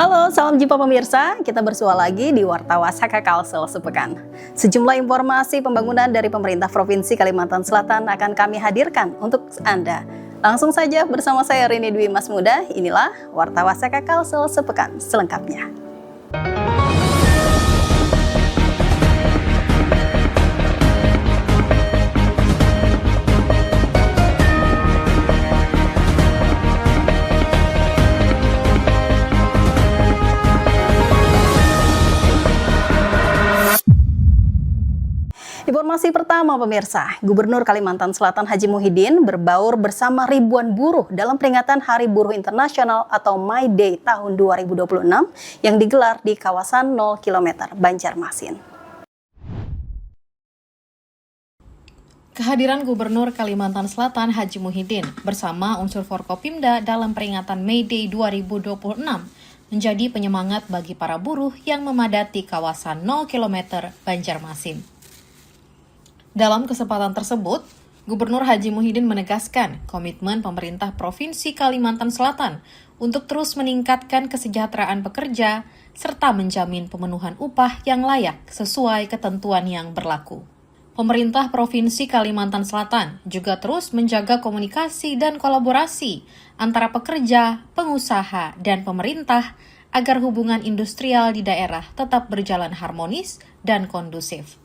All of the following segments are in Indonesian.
Halo, salam jumpa pemirsa. Kita bersua lagi di Warta Wasaka Kalsel sepekan. Sejumlah informasi pembangunan dari pemerintah Provinsi Kalimantan Selatan akan kami hadirkan untuk Anda. Langsung saja bersama saya Rini Dwi Mas Muda. Inilah Warta Wasaka Kalsel sepekan selengkapnya. Informasi pertama pemirsa, Gubernur Kalimantan Selatan Haji Muhyiddin berbaur bersama ribuan buruh dalam peringatan Hari Buruh Internasional atau My Day tahun 2026 yang digelar di kawasan 0 km Banjarmasin. Kehadiran Gubernur Kalimantan Selatan Haji Muhyiddin bersama unsur Forkopimda dalam peringatan May Day 2026 menjadi penyemangat bagi para buruh yang memadati kawasan 0 km Banjarmasin. Dalam kesempatan tersebut, Gubernur Haji Muhyiddin menegaskan komitmen pemerintah Provinsi Kalimantan Selatan untuk terus meningkatkan kesejahteraan pekerja serta menjamin pemenuhan upah yang layak sesuai ketentuan yang berlaku. Pemerintah Provinsi Kalimantan Selatan juga terus menjaga komunikasi dan kolaborasi antara pekerja, pengusaha, dan pemerintah agar hubungan industrial di daerah tetap berjalan harmonis dan kondusif.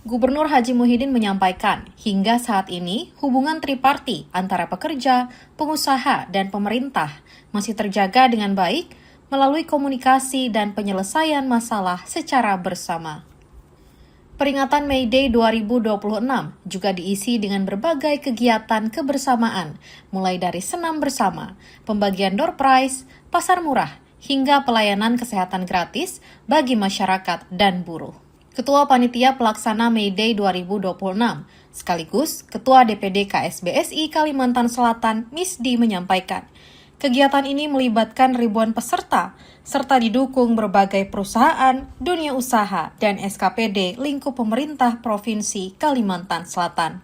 Gubernur Haji Muhyiddin menyampaikan, hingga saat ini hubungan triparti antara pekerja, pengusaha, dan pemerintah masih terjaga dengan baik melalui komunikasi dan penyelesaian masalah secara bersama. Peringatan May Day 2026 juga diisi dengan berbagai kegiatan kebersamaan, mulai dari senam bersama, pembagian door prize, pasar murah, hingga pelayanan kesehatan gratis bagi masyarakat dan buruh. Ketua Panitia Pelaksana May Day 2026, sekaligus Ketua DPD KSBSI Kalimantan Selatan, Misdi menyampaikan, kegiatan ini melibatkan ribuan peserta, serta didukung berbagai perusahaan, dunia usaha, dan SKPD lingkup pemerintah Provinsi Kalimantan Selatan.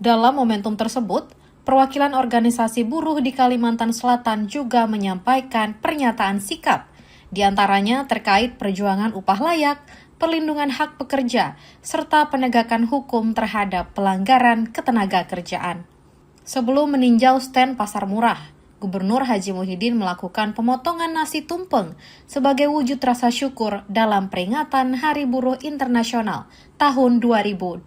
Dalam momentum tersebut, perwakilan organisasi buruh di Kalimantan Selatan juga menyampaikan pernyataan sikap, di antaranya terkait perjuangan upah layak, perlindungan hak pekerja, serta penegakan hukum terhadap pelanggaran ketenagakerjaan. Sebelum meninjau stand pasar murah, Gubernur Haji Muhyiddin melakukan pemotongan nasi tumpeng sebagai wujud rasa syukur dalam peringatan Hari Buruh Internasional tahun 2026.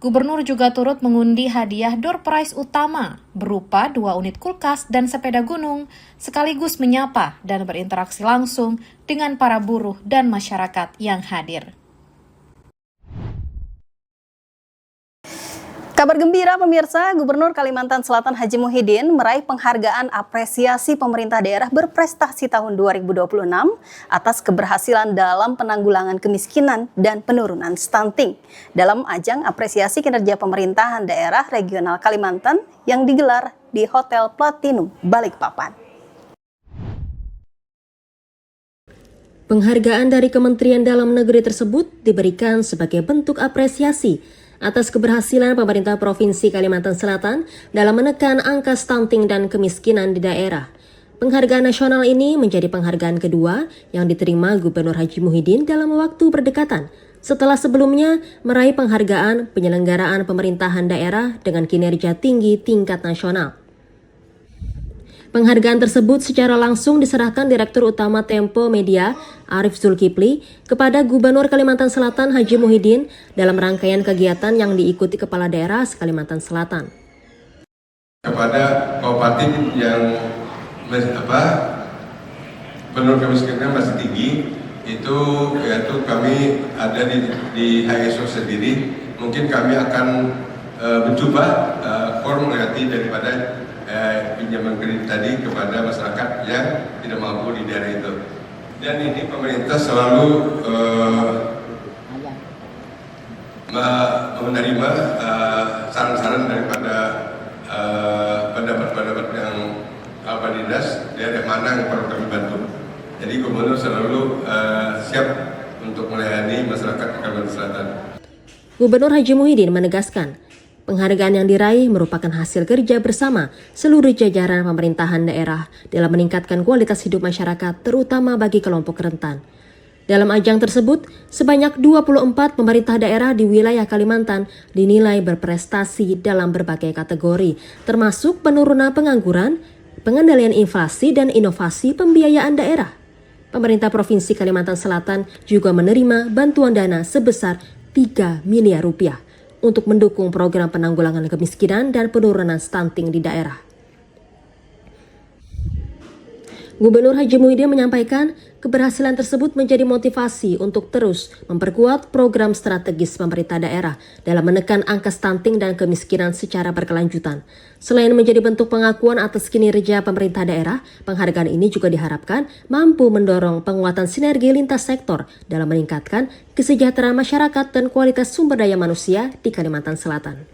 Gubernur juga turut mengundi hadiah door prize utama berupa 2 unit kulkas dan sepeda gunung, sekaligus menyapa dan berinteraksi langsung dengan para buruh dan masyarakat yang hadir. Kabar gembira pemirsa, Gubernur Kalimantan Selatan Haji Muhyiddin meraih penghargaan apresiasi pemerintah daerah berprestasi tahun 2026 atas keberhasilan dalam penanggulangan kemiskinan dan penurunan stunting dalam ajang apresiasi kinerja pemerintahan daerah regional Kalimantan yang digelar di Hotel Platinum Balikpapan. Penghargaan dari Kementerian Dalam Negeri tersebut diberikan sebagai bentuk apresiasi atas keberhasilan pemerintah Provinsi Kalimantan Selatan dalam menekan angka stunting dan kemiskinan di daerah. Penghargaan nasional ini menjadi penghargaan kedua yang diterima Gubernur Haji Muhyiddin dalam waktu berdekatan, setelah sebelumnya meraih penghargaan penyelenggaraan pemerintahan daerah dengan kinerja tinggi tingkat nasional. Penghargaan tersebut secara langsung diserahkan Direktur Utama Tempo Media, Arief Zulkifli, kepada Gubernur Kalimantan Selatan Haji Muhyiddin dalam rangkaian kegiatan yang diikuti Kepala Daerah Kalimantan Selatan. Kepada kabupaten yang penurunan kemiskinan masih tinggi, itu yaitu kami ada di HSO sendiri, mungkin kami akan mencoba formulasi daripada pinjaman kredit tadi kepada masyarakat yang tidak mampu di daerah itu. Dan ini pemerintah selalu menerima saran-saran daripada pendapat-pendapat yang dinas daerah mana yang perlu kami bantu. Jadi Gubernur selalu siap untuk melayani masyarakat Kalimantan Selatan. Gubernur Haji Muhyiddin menegaskan, Penghargaan yang diraih merupakan hasil kerja bersama seluruh jajaran pemerintahan daerah dalam meningkatkan kualitas hidup masyarakat, terutama bagi kelompok rentan. Dalam ajang tersebut, sebanyak 24 pemerintah daerah di wilayah Kalimantan dinilai berprestasi dalam berbagai kategori, termasuk penurunan pengangguran, pengendalian inflasi, dan inovasi pembiayaan daerah. Pemerintah Provinsi Kalimantan Selatan juga menerima bantuan dana sebesar 3 miliar rupiah untuk mendukung program penanggulangan kemiskinan dan penurunan stunting di daerah. Gubernur Haji Muhyiddin menyampaikan keberhasilan tersebut menjadi motivasi untuk terus memperkuat program strategis pemerintah daerah dalam menekan angka stunting dan kemiskinan secara berkelanjutan. Selain menjadi bentuk pengakuan atas kinerja pemerintah daerah, penghargaan ini juga diharapkan mampu mendorong penguatan sinergi lintas sektor dalam meningkatkan kesejahteraan masyarakat dan kualitas sumber daya manusia di Kalimantan Selatan.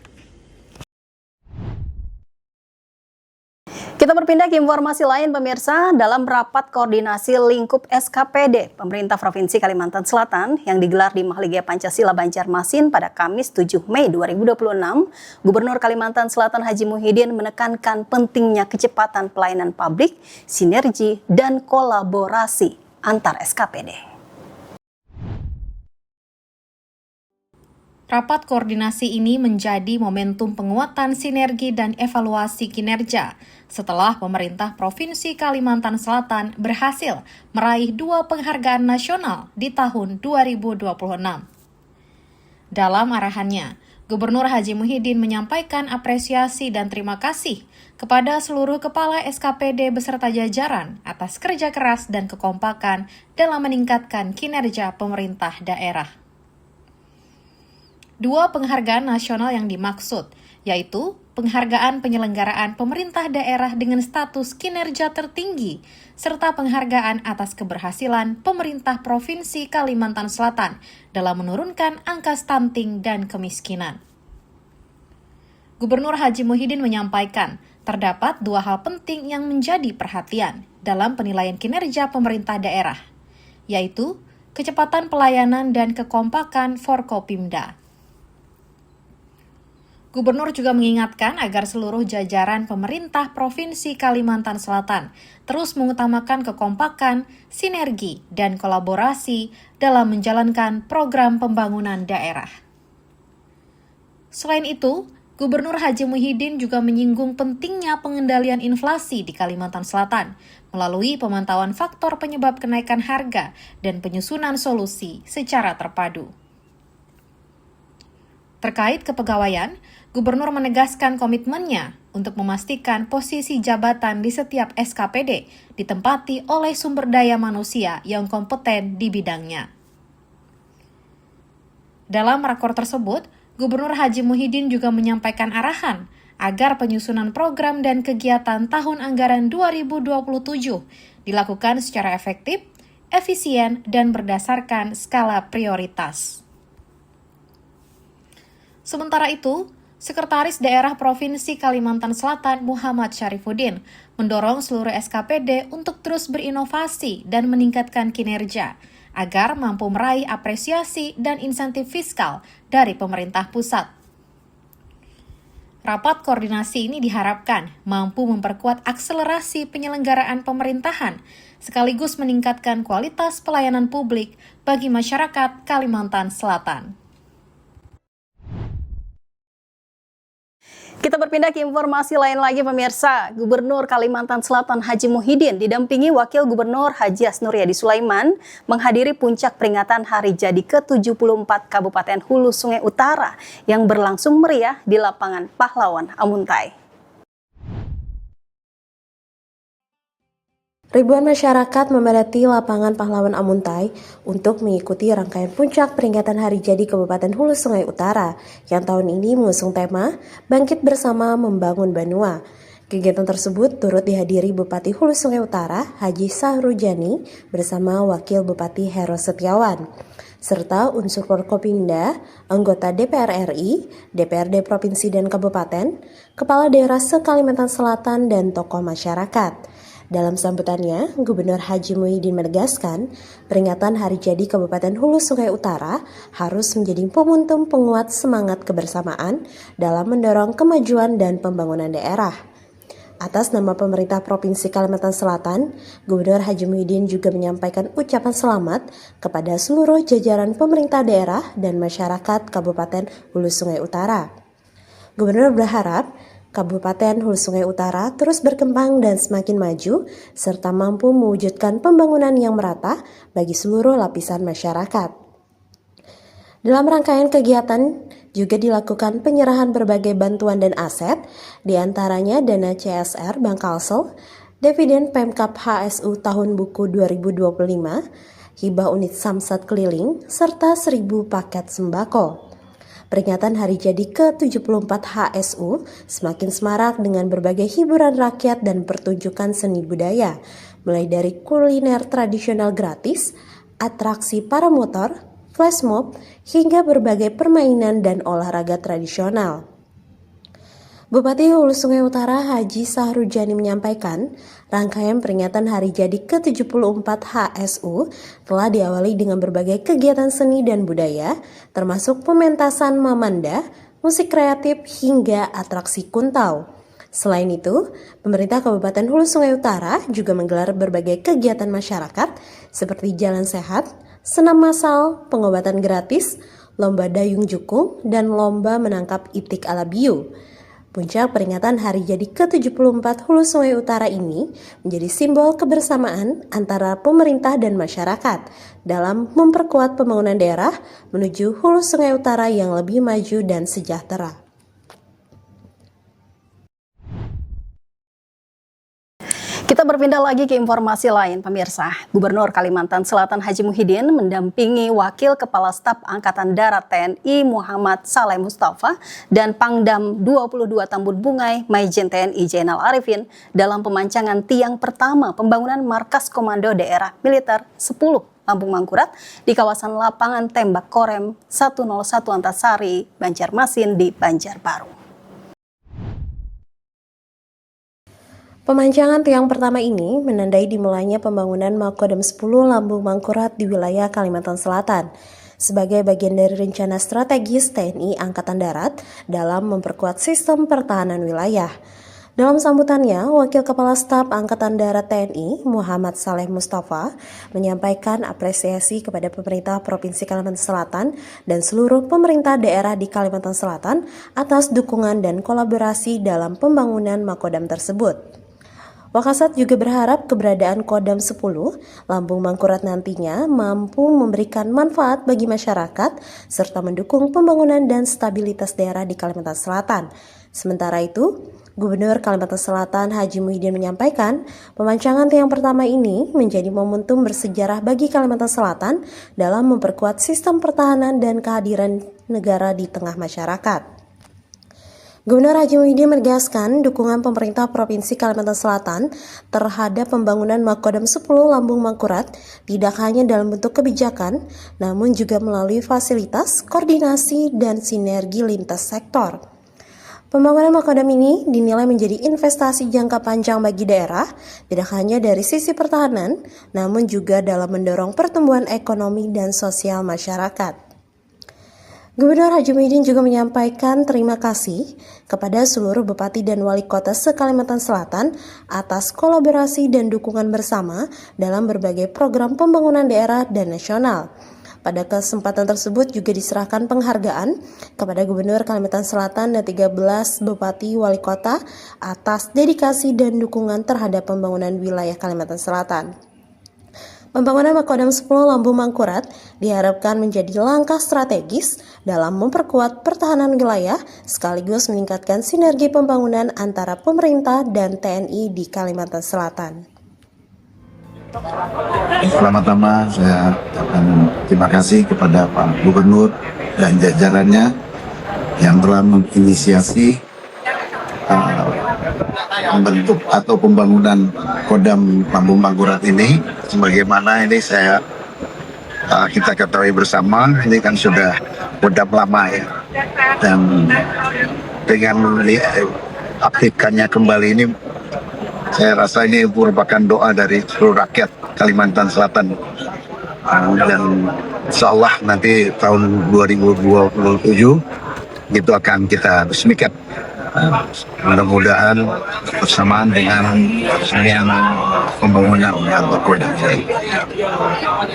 Kita berpindah ke informasi lain pemirsa. Dalam rapat koordinasi lingkup SKPD Pemerintah Provinsi Kalimantan Selatan yang digelar di Mahligai Pancasila Banjarmasin pada Kamis 7 Mei 2026, Gubernur Kalimantan Selatan Haji Muhyiddin menekankan pentingnya kecepatan pelayanan publik, sinergi, dan kolaborasi antar SKPD. Rapat koordinasi ini menjadi momentum penguatan sinergi dan evaluasi kinerja setelah pemerintah Provinsi Kalimantan Selatan berhasil meraih 2 penghargaan nasional di tahun 2026. Dalam arahannya, Gubernur Haji Muhyiddin menyampaikan apresiasi dan terima kasih kepada seluruh kepala SKPD beserta jajaran atas kerja keras dan kekompakan dalam meningkatkan kinerja pemerintah daerah. 2 penghargaan nasional yang dimaksud, yaitu penghargaan penyelenggaraan pemerintah daerah dengan status kinerja tertinggi, serta penghargaan atas keberhasilan pemerintah Provinsi Kalimantan Selatan dalam menurunkan angka stunting dan kemiskinan. Gubernur Haji Muhyiddin menyampaikan, terdapat 2 hal penting yang menjadi perhatian dalam penilaian kinerja pemerintah daerah, yaitu kecepatan pelayanan dan kekompakan Forkopimda. Gubernur juga mengingatkan agar seluruh jajaran pemerintah Provinsi Kalimantan Selatan terus mengutamakan kekompakan, sinergi, dan kolaborasi dalam menjalankan program pembangunan daerah. Selain itu, Gubernur Haji Muhyiddin juga menyinggung pentingnya pengendalian inflasi di Kalimantan Selatan melalui pemantauan faktor penyebab kenaikan harga dan penyusunan solusi secara terpadu. Terkait kepegawaian, Gubernur menegaskan komitmennya untuk memastikan posisi jabatan di setiap SKPD ditempati oleh sumber daya manusia yang kompeten di bidangnya. Dalam rakor tersebut, Gubernur Haji Muhyiddin juga menyampaikan arahan agar penyusunan program dan kegiatan tahun anggaran 2027 dilakukan secara efektif, efisien, dan berdasarkan skala prioritas. Sementara itu, Sekretaris Daerah Provinsi Kalimantan Selatan Muhammad Syarifuddin mendorong seluruh SKPD untuk terus berinovasi dan meningkatkan kinerja agar mampu meraih apresiasi dan insentif fiskal dari pemerintah pusat. Rapat koordinasi ini diharapkan mampu memperkuat akselerasi penyelenggaraan pemerintahan sekaligus meningkatkan kualitas pelayanan publik bagi masyarakat Kalimantan Selatan. Kita berpindah ke informasi lain lagi pemirsa. Gubernur Kalimantan Selatan Haji Muhyiddin didampingi Wakil Gubernur Haji Asnuryadi Sulaiman menghadiri puncak peringatan Hari Jadi ke-74 Kabupaten Hulu Sungai Utara yang berlangsung meriah di lapangan Pahlawan Amuntai. Ribuan masyarakat memadati lapangan Pahlawan Amuntai untuk mengikuti rangkaian puncak peringatan Hari Jadi Kabupaten Hulu Sungai Utara yang tahun ini mengusung tema Bangkit Bersama Membangun Banua. Kegiatan tersebut turut dihadiri Bupati Hulu Sungai Utara Haji Sahrujani bersama Wakil Bupati Hero Setiawan, serta unsur Forkopimda, anggota DPR RI, DPRD Provinsi dan Kabupaten, Kepala Daerah se-Kalimantan Selatan, dan tokoh masyarakat. Dalam sambutannya, Gubernur Haji Muhyiddin menegaskan, peringatan Hari Jadi Kabupaten Hulu Sungai Utara harus menjadi momentum penguat semangat kebersamaan dalam mendorong kemajuan dan pembangunan daerah. Atas nama pemerintah Provinsi Kalimantan Selatan, Gubernur Haji Muhyiddin juga menyampaikan ucapan selamat kepada seluruh jajaran pemerintah daerah dan masyarakat Kabupaten Hulu Sungai Utara. Gubernur berharap Kabupaten Hulu Sungai Utara terus berkembang dan semakin maju, serta mampu mewujudkan pembangunan yang merata bagi seluruh lapisan masyarakat. Dalam rangkaian kegiatan juga dilakukan penyerahan berbagai bantuan dan aset, diantaranya dana CSR Bank Kalsel, dividen Pemkab HSU tahun buku 2025, hibah unit samsat keliling, serta 1.000 paket sembako. Peringatan Hari Jadi ke-74 HSU semakin semarak dengan berbagai hiburan rakyat dan pertunjukan seni budaya, mulai dari kuliner tradisional gratis, atraksi paramotor, flash mob, hingga berbagai permainan dan olahraga tradisional. Bupati Hulu Sungai Utara Haji Sahrujani menyampaikan, rangkaian peringatan Hari Jadi ke-74 HSU telah diawali dengan berbagai kegiatan seni dan budaya, termasuk pementasan mamanda, musik kreatif, hingga atraksi kuntau. Selain itu, pemerintah Kabupaten Hulu Sungai Utara juga menggelar berbagai kegiatan masyarakat seperti jalan sehat, senam massal, pengobatan gratis, lomba dayung jukung, dan lomba menangkap itik ala Biu. Puncak peringatan Hari Jadi ke-74 Hulu Sungai Utara ini menjadi simbol kebersamaan antara pemerintah dan masyarakat dalam memperkuat pembangunan daerah menuju Hulu Sungai Utara yang lebih maju dan sejahtera. Kita berpindah lagi ke informasi lain, pemirsa. Gubernur Kalimantan Selatan Haji Muhyiddin mendampingi Wakil Kepala Staf Angkatan Darat TNI Muhammad Saleh Mustafa dan Pangdam 22 Tambun Bungai Maijen TNI Zainal Arifin dalam pemancangan tiang pertama pembangunan Markas Komando Daerah Militer 10 Lampung Mangkurat di kawasan lapangan tembak Korem 101 Antasari, Banjarmasin di Banjarbaru. Pemancangan tiang pertama ini menandai dimulainya pembangunan Makodam 10 Lambung Mangkurat di wilayah Kalimantan Selatan sebagai bagian dari rencana strategis TNI Angkatan Darat dalam memperkuat sistem pertahanan wilayah. Dalam sambutannya, Wakil Kepala Staf Angkatan Darat TNI Muhammad Saleh Mustafa menyampaikan apresiasi kepada pemerintah Provinsi Kalimantan Selatan dan seluruh pemerintah daerah di Kalimantan Selatan atas dukungan dan kolaborasi dalam pembangunan Makodam tersebut. Wakasat juga berharap keberadaan Kodam 10 Lambung Mangkurat nantinya mampu memberikan manfaat bagi masyarakat serta mendukung pembangunan dan stabilitas daerah di Kalimantan Selatan. Sementara itu, Gubernur Kalimantan Selatan Haji Muhyiddin menyampaikan, pemancangan tiang pertama ini menjadi momentum bersejarah bagi Kalimantan Selatan dalam memperkuat sistem pertahanan dan kehadiran negara di tengah masyarakat. Gubernur Haji Muhyiddin menegaskan dukungan pemerintah Provinsi Kalimantan Selatan terhadap pembangunan Makodam 10 Lambung Mangkurat tidak hanya dalam bentuk kebijakan, namun juga melalui fasilitas, koordinasi, dan sinergi lintas sektor. Pembangunan Makodam ini dinilai menjadi investasi jangka panjang bagi daerah, tidak hanya dari sisi pertahanan, namun juga dalam mendorong pertumbuhan ekonomi dan sosial masyarakat. Gubernur Haji Muhyiddin juga menyampaikan terima kasih kepada seluruh bupati dan wali kota se-Kalimantan Selatan atas kolaborasi dan dukungan bersama dalam berbagai program pembangunan daerah dan nasional. Pada kesempatan tersebut juga diserahkan penghargaan kepada Gubernur Kalimantan Selatan dan 13 bupati wali kota atas dedikasi dan dukungan terhadap pembangunan wilayah Kalimantan Selatan. Pembangunan Makodam 10 Lambung Mangkurat diharapkan menjadi langkah strategis dalam memperkuat pertahanan wilayah sekaligus meningkatkan sinergi pembangunan antara pemerintah dan TNI di Kalimantan Selatan. Pertama-tama saya ucapkan terima kasih kepada Pak Gubernur dan jajarannya yang telah menginisiasi membentuk atau pembangunan Kodam Lambung Mangkurat ini. Sebagaimana ini kita ketahui bersama, ini kan sudah Kodam lama ya, dan dengan aktifkannya kembali ini Saya rasa ini merupakan doa dari seluruh rakyat Kalimantan Selatan. Dan insya Allah nanti tahun 2027 itu akan kita resmikan. Mudah-mudahan bersamaan dengan yang pembangunan atau kodam.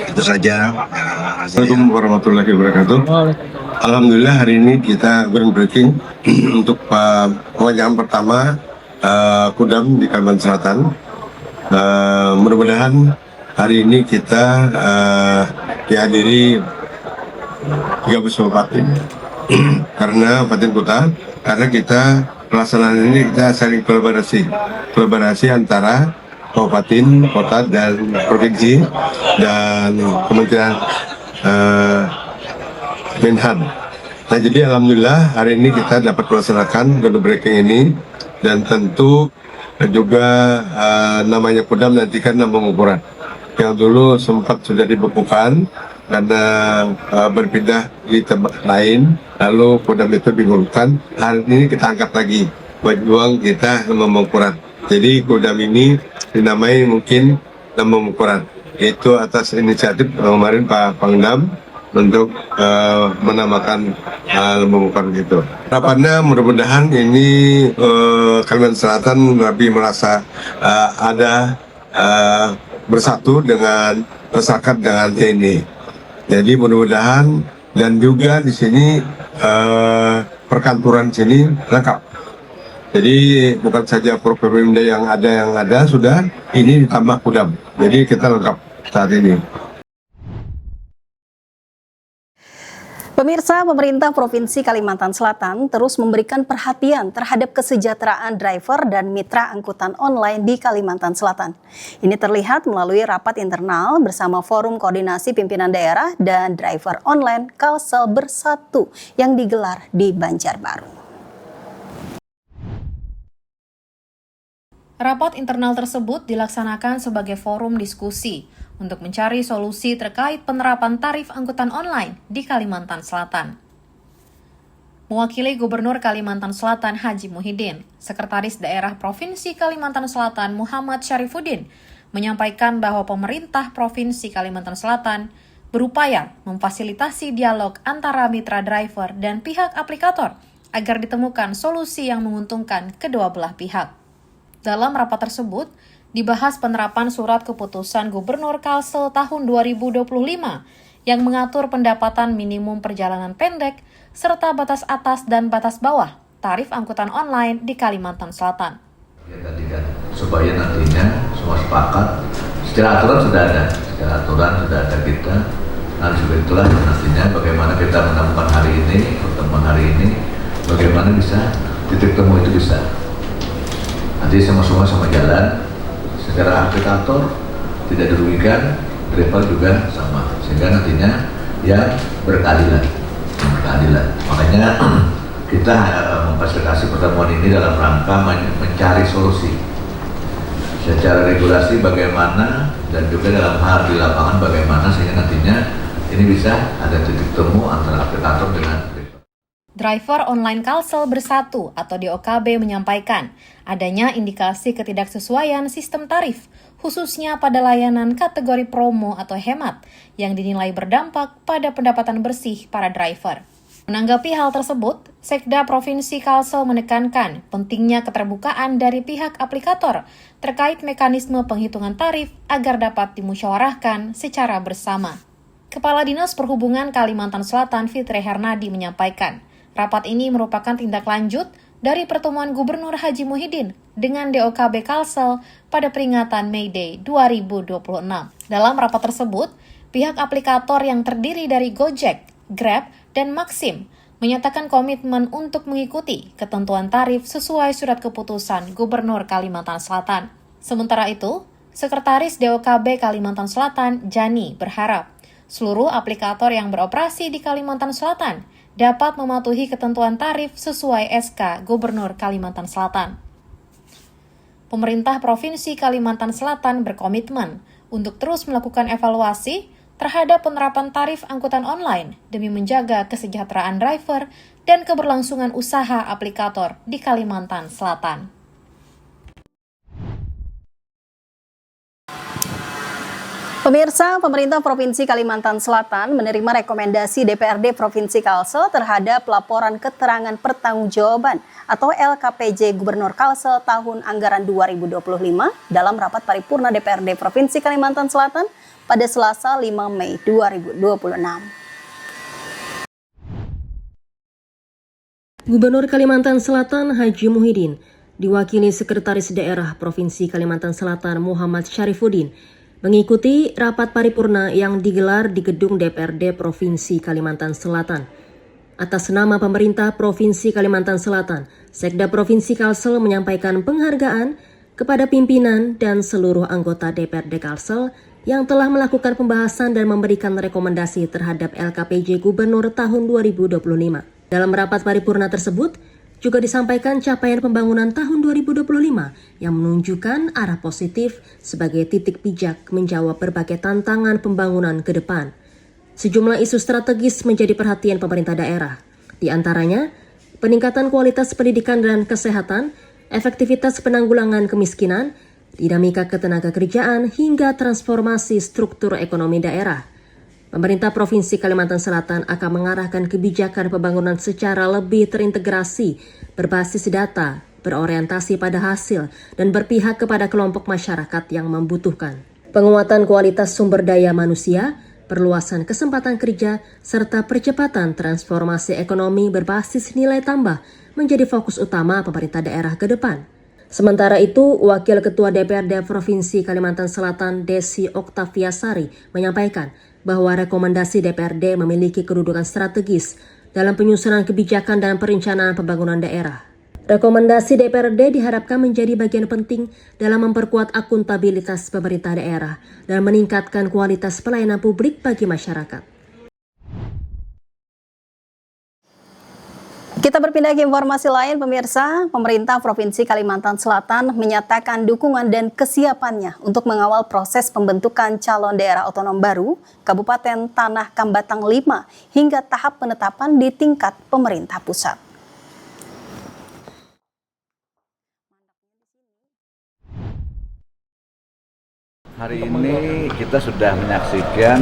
Itu saja. Assalamualaikum warahmatullahi wabarakatuh. Alhamdulillah hari ini kita groundbreaking untuk pengerjaan pertama Kodam di Kalimantan Selatan. Mudah-mudahan hari ini kita dihadiri 30 kabupaten karena kabupaten kota, karena kita pelaksanaan ini kita saling kolaborasi antara kabupaten, kota, dan provinsi dan Kementerian Menhan. Nah, jadi alhamdulillah hari ini kita dapat melaksanakan groundbreaking ini, dan tentu juga namanya Kodam nanti kan pengukuran yang dulu sempat sudah dibekukan karena berpindah di tempat lain, lalu Kodam itu digulirkan. Hari ini kita angkat lagi berjuang kita pengukuran. Jadi Kodam ini dinamai mungkin pengukuran, itu atas inisiatif kemarin Pak Pangdam untuk menamakan pengukuran itu. Harapannya mudah-mudahan ini Kalimantan Selatan lebih merasa ada bersatu dengan masyarakat dengan TNI. Jadi mudah-mudahan, dan juga di sini perkantoran sini lengkap. Jadi bukan saja Forkopimda yang ada sudah, ini ditambah Kodam. Jadi kita lengkap saat ini. Pemirsa, pemerintah Provinsi Kalimantan Selatan terus memberikan perhatian terhadap kesejahteraan driver dan mitra angkutan online di Kalimantan Selatan. Ini terlihat melalui rapat internal bersama Forum Koordinasi Pimpinan Daerah dan Driver Online Kalsel Bersatu yang digelar di Banjarbaru. Rapat internal tersebut dilaksanakan sebagai forum diskusi untuk mencari solusi terkait penerapan tarif angkutan online di Kalimantan Selatan. Mewakili Gubernur Kalimantan Selatan Haji Muhyiddin, Sekretaris Daerah Provinsi Kalimantan Selatan Muhammad Syarifuddin menyampaikan bahwa pemerintah Provinsi Kalimantan Selatan berupaya memfasilitasi dialog antara mitra driver dan pihak aplikator agar ditemukan solusi yang menguntungkan kedua belah pihak. Dalam rapat tersebut, dibahas penerapan Surat Keputusan Gubernur Kalsel tahun 2025 yang mengatur pendapatan minimum perjalanan pendek serta batas atas dan batas bawah tarif angkutan online di Kalimantan Selatan. Ya, tadi kan, supaya nantinya semua sepakat, secara aturan sudah ada kita. Nah, juga itulah nantinya bagaimana kita menemukan pertemuan hari ini, bagaimana bisa titik temu itu bisa. Nanti sama-sama jalan, secara aplikator tidak dirugikan, driver juga sama, sehingga nantinya yang berkeadilan. Makanya kita memfasilitasi pertemuan ini dalam rangka mencari solusi secara regulasi bagaimana, dan juga dalam hal di lapangan bagaimana, sehingga nantinya ini bisa ada titik temu antara aplikator dengan Driver Online Kalsel Bersatu atau DOKB menyampaikan adanya indikasi ketidaksesuaian sistem tarif, khususnya pada layanan kategori promo atau hemat, yang dinilai berdampak pada pendapatan bersih para driver. Menanggapi hal tersebut, Sekda Provinsi Kalsel menekankan pentingnya keterbukaan dari pihak aplikator terkait mekanisme penghitungan tarif agar dapat dimusyawarahkan secara bersama. Kepala Dinas Perhubungan Kalimantan Selatan Fitri Hernadi menyampaikan, rapat ini merupakan tindak lanjut dari pertemuan Gubernur Haji Muhyiddin dengan DOKB Kalsel pada peringatan May Day 2026. Dalam rapat tersebut, pihak aplikator yang terdiri dari Gojek, Grab, dan Maxim menyatakan komitmen untuk mengikuti ketentuan tarif sesuai Surat Keputusan Gubernur Kalimantan Selatan. Sementara itu, Sekretaris DOKB Kalimantan Selatan, Jani, berharap seluruh aplikator yang beroperasi di Kalimantan Selatan dapat mematuhi ketentuan tarif sesuai SK Gubernur Kalimantan Selatan. Pemerintah Provinsi Kalimantan Selatan berkomitmen untuk terus melakukan evaluasi terhadap penerapan tarif angkutan online demi menjaga kesejahteraan driver dan keberlangsungan usaha aplikator di Kalimantan Selatan. Pemirsa, pemerintah Provinsi Kalimantan Selatan menerima rekomendasi DPRD Provinsi Kalsel terhadap laporan keterangan pertanggungjawaban atau LKPJ Gubernur Kalsel tahun anggaran 2025 dalam rapat paripurna DPRD Provinsi Kalimantan Selatan pada Selasa 5 Mei 2026. Gubernur Kalimantan Selatan Haji Muhyiddin diwakili Sekretaris Daerah Provinsi Kalimantan Selatan Muhammad Syarifuddin mengikuti rapat paripurna yang digelar di gedung DPRD Provinsi Kalimantan Selatan. Atas nama pemerintah Provinsi Kalimantan Selatan, Sekda Provinsi Kalsel menyampaikan penghargaan kepada pimpinan dan seluruh anggota DPRD Kalsel yang telah melakukan pembahasan dan memberikan rekomendasi terhadap LKPJ Gubernur tahun 2025. Dalam rapat paripurna tersebut, juga disampaikan capaian pembangunan tahun 2025 yang menunjukkan arah positif sebagai titik pijak menjawab berbagai tantangan pembangunan ke depan. Sejumlah isu strategis menjadi perhatian pemerintah daerah. Di antaranya, peningkatan kualitas pendidikan dan kesehatan, efektivitas penanggulangan kemiskinan, dinamika ketenagakerjaan, hingga transformasi struktur ekonomi daerah. Pemerintah Provinsi Kalimantan Selatan akan mengarahkan kebijakan pembangunan secara lebih terintegrasi, berbasis data, berorientasi pada hasil, dan berpihak kepada kelompok masyarakat yang membutuhkan. Penguatan kualitas sumber daya manusia, perluasan kesempatan kerja, serta percepatan transformasi ekonomi berbasis nilai tambah menjadi fokus utama pemerintah daerah ke depan. Sementara itu, Wakil Ketua DPRD Provinsi Kalimantan Selatan Desi Oktaviasari menyampaikan bahwa rekomendasi DPRD memiliki kedudukan strategis dalam penyusunan kebijakan dan perencanaan pembangunan daerah. Rekomendasi DPRD diharapkan menjadi bagian penting dalam memperkuat akuntabilitas pemerintah daerah dan meningkatkan kualitas pelayanan publik bagi masyarakat. Kita berpindah ke informasi lain, pemirsa. Pemerintah Provinsi Kalimantan Selatan menyatakan dukungan dan kesiapannya untuk mengawal proses pembentukan calon daerah otonom baru Kabupaten Tanah Kambatang 5 hingga tahap penetapan di tingkat pemerintah pusat. Hari ini kita sudah menyaksikan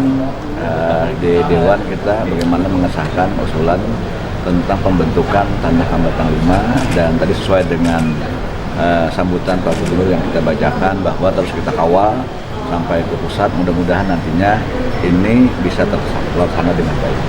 di Dewan kita bagaimana mengesahkan usulan tentang pembentukan Tanah Kambatang 5, dan tadi sesuai dengan sambutan Pak Gubernur yang kita bacakan bahwa terus kita kawal sampai ke pusat, mudah-mudahan nantinya ini bisa terlaksana dengan baik.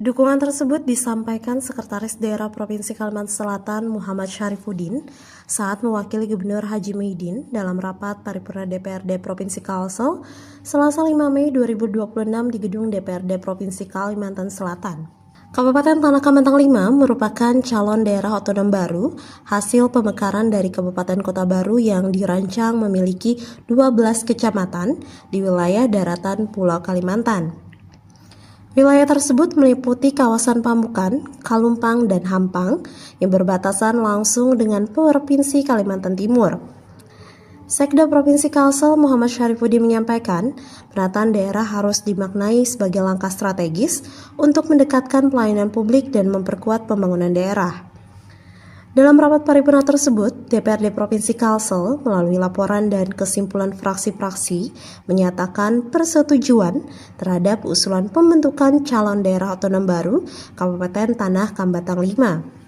Dukungan tersebut disampaikan Sekretaris Daerah Provinsi Kalimantan Selatan Muhammad Syarifuddin saat mewakili Gubernur Haji Muhyiddin dalam rapat paripurna DPRD Provinsi Kalsel Selasa 5 Mei 2026 di gedung DPRD Provinsi Kalimantan Selatan. Kabupaten Tanah Kambatang 5 merupakan calon daerah otonom baru hasil pemekaran dari Kabupaten Kota Baru yang dirancang memiliki 12 kecamatan di wilayah daratan Pulau Kalimantan. Wilayah tersebut meliputi kawasan Pamukan, Kalumpang, dan Hampang yang berbatasan langsung dengan Provinsi Kalimantan Timur. Sekda Provinsi Kalsel Muhammad Syarifuddin menyampaikan, penataan daerah harus dimaknai sebagai langkah strategis untuk mendekatkan pelayanan publik dan memperkuat pembangunan daerah. Dalam rapat paripurna tersebut, DPRD Provinsi Kalsel melalui laporan dan kesimpulan fraksi-fraksi menyatakan persetujuan terhadap usulan pembentukan calon daerah otonom baru Kabupaten Tanah Kambatang 5.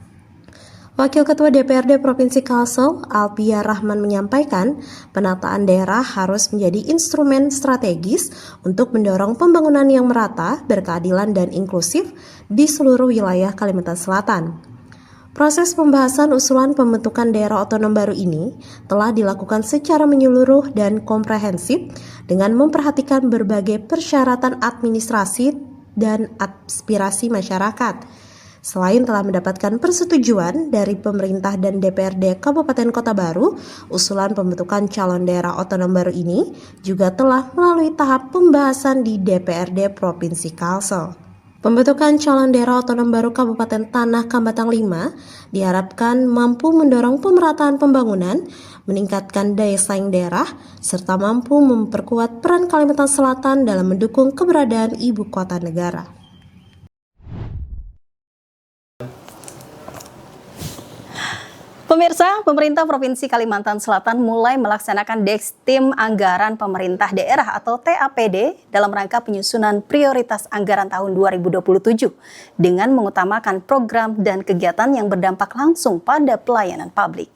Wakil Ketua DPRD Provinsi Kalsel, Alpia Rahman menyampaikan, penataan daerah harus menjadi instrumen strategis untuk mendorong pembangunan yang merata, berkeadilan dan inklusif di seluruh wilayah Kalimantan Selatan. Proses pembahasan usulan pembentukan daerah otonom baru ini telah dilakukan secara menyeluruh dan komprehensif dengan memperhatikan berbagai persyaratan administrasi dan aspirasi masyarakat. Selain telah mendapatkan persetujuan dari pemerintah dan DPRD Kabupaten Kota Baru, usulan pembentukan calon daerah otonom baru ini juga telah melalui tahap pembahasan di DPRD Provinsi Kalsel. Pembentukan calon daerah otonom baru Kabupaten Tanah Kambatang 5 diharapkan mampu mendorong pemerataan pembangunan, meningkatkan daya saing daerah, serta mampu memperkuat peran Kalimantan Selatan dalam mendukung keberadaan ibu kota negara. Pemirsa, pemerintah Provinsi Kalimantan Selatan mulai melaksanakan Dekstim Anggaran Pemerintah Daerah atau TAPD dalam rangka penyusunan prioritas anggaran tahun 2027 dengan mengutamakan program dan kegiatan yang berdampak langsung pada pelayanan publik.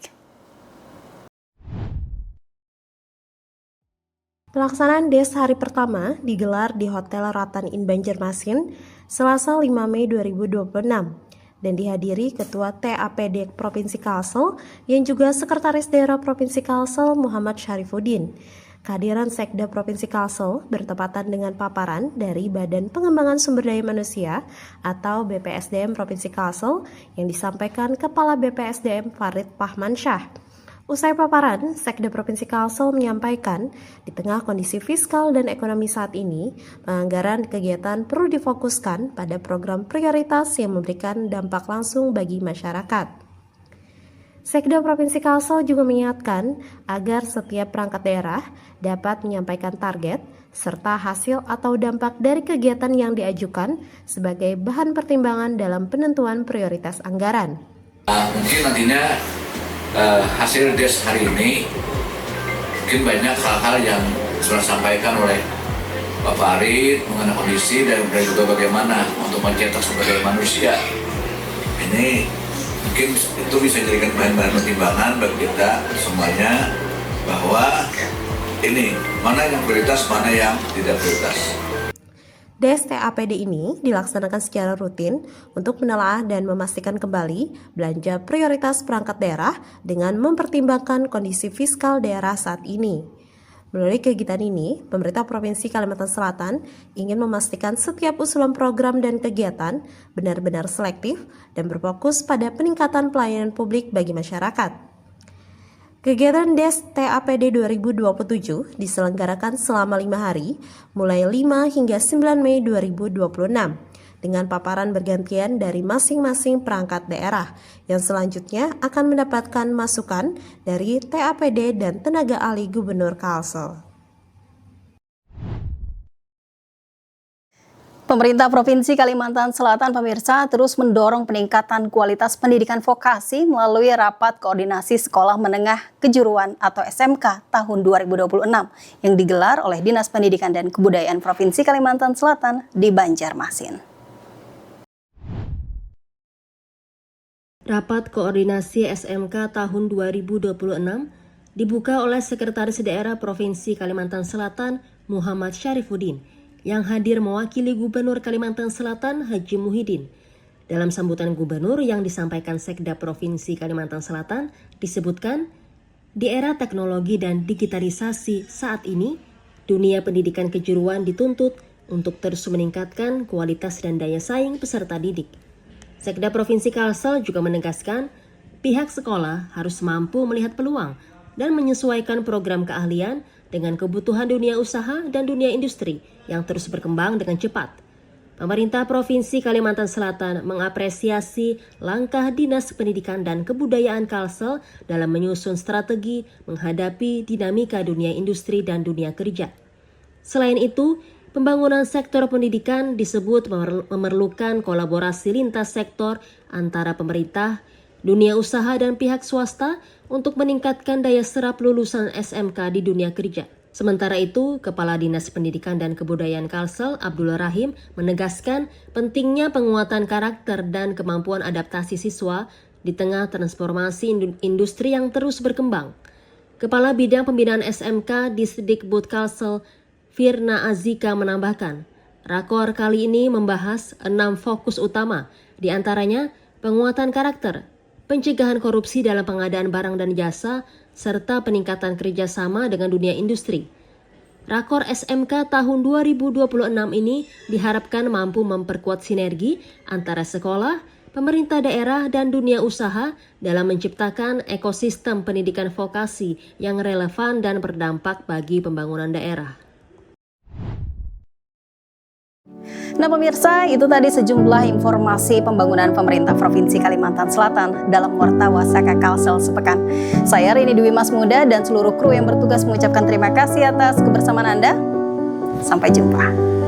Pelaksanaan DES hari pertama digelar di Hotel Ratan Inn Banjarmasin, Selasa 5 Mei 2026. Dan dihadiri Ketua TAPD Provinsi Kalsel yang juga Sekretaris Daerah Provinsi Kalsel Muhammad Syarifuddin. Kehadiran Sekda Provinsi Kalsel bertepatan dengan paparan dari Badan Pengembangan Sumber Daya Manusia atau BPSDM Provinsi Kalsel yang disampaikan Kepala BPSDM Farid Pahmansyah. Usai paparan, Sekda Provinsi Kalsel menyampaikan, di tengah kondisi fiskal dan ekonomi saat ini, penganggaran kegiatan perlu difokuskan pada program prioritas yang memberikan dampak langsung bagi masyarakat. Sekda Provinsi Kalsel juga mengingatkan agar setiap perangkat daerah dapat menyampaikan target serta hasil atau dampak dari kegiatan yang diajukan sebagai bahan pertimbangan dalam penentuan prioritas anggaran. Mungkin nantinya hasil DES hari ini mungkin banyak hal-hal yang sudah disampaikan oleh Pak Farid mengenai kondisi dan juga bagaimana untuk mencetak sumber daya manusia. Ini mungkin itu bisa dijadikan bahan-bahan pertimbangan bagi kita semuanya bahwa ini mana yang prioritas, mana yang tidak prioritas. DES TAPD ini dilaksanakan secara rutin untuk menelaah dan memastikan kembali belanja prioritas perangkat daerah dengan mempertimbangkan kondisi fiskal daerah saat ini. Melalui kegiatan ini, pemerintah Provinsi Kalimantan Selatan ingin memastikan setiap usulan program dan kegiatan benar-benar selektif dan berfokus pada peningkatan pelayanan publik bagi masyarakat. Kegiatan DES TAPD 2027 diselenggarakan selama 5 hari, mulai 5 hingga 9 Mei 2026, dengan paparan bergantian dari masing-masing perangkat daerah, yang selanjutnya akan mendapatkan masukan dari TAPD dan tenaga ahli Gubernur Kalsel. Pemerintah Provinsi Kalimantan Selatan, pemirsa, terus mendorong peningkatan kualitas pendidikan vokasi melalui Rapat Koordinasi Sekolah Menengah Kejuruan atau SMK tahun 2026 yang digelar oleh Dinas Pendidikan dan Kebudayaan Provinsi Kalimantan Selatan di Banjarmasin. Rapat Koordinasi SMK tahun 2026 dibuka oleh Sekretaris Daerah Provinsi Kalimantan Selatan Muhammad Syarifuddin yang hadir mewakili Gubernur Kalimantan Selatan Haji Muhyiddin. Dalam sambutan Gubernur yang disampaikan Sekda Provinsi Kalimantan Selatan disebutkan, di era teknologi dan digitalisasi saat ini, dunia pendidikan kejuruan dituntut untuk terus meningkatkan kualitas dan daya saing peserta didik. Sekda Provinsi Kalsel juga menegaskan, pihak sekolah harus mampu melihat peluang dan menyesuaikan program keahlian dengan kebutuhan dunia usaha dan dunia industri yang terus berkembang dengan cepat. Pemerintah Provinsi Kalimantan Selatan mengapresiasi langkah Dinas Pendidikan dan Kebudayaan Kalsel dalam menyusun strategi menghadapi dinamika dunia industri dan dunia kerja. Selain itu, pembangunan sektor pendidikan disebut memerlukan kolaborasi lintas sektor antara pemerintah, dunia usaha dan pihak swasta untuk meningkatkan daya serap lulusan SMK di dunia kerja. Sementara itu, Kepala Dinas Pendidikan dan Kebudayaan Kalsel Abdul Rahim menegaskan pentingnya penguatan karakter dan kemampuan adaptasi siswa di tengah transformasi industri yang terus berkembang. Kepala Bidang Pembinaan SMK Disdikbud Kalsel Firna Azika menambahkan, rakor kali ini membahas 6 fokus utama, di antaranya penguatan karakter, pencegahan korupsi dalam pengadaan barang dan jasa, serta peningkatan kerjasama dengan dunia industri. Rakor SMK tahun 2026 ini diharapkan mampu memperkuat sinergi antara sekolah, pemerintah daerah, dan dunia usaha dalam menciptakan ekosistem pendidikan vokasi yang relevan dan berdampak bagi pembangunan daerah. Nah pemirsa, itu tadi sejumlah informasi pembangunan pemerintah Provinsi Kalimantan Selatan dalam Warta Wasaka Kalsel sepekan. Saya Rini Dwi Mas Muda dan seluruh kru yang bertugas mengucapkan terima kasih atas kebersamaan Anda. Sampai jumpa.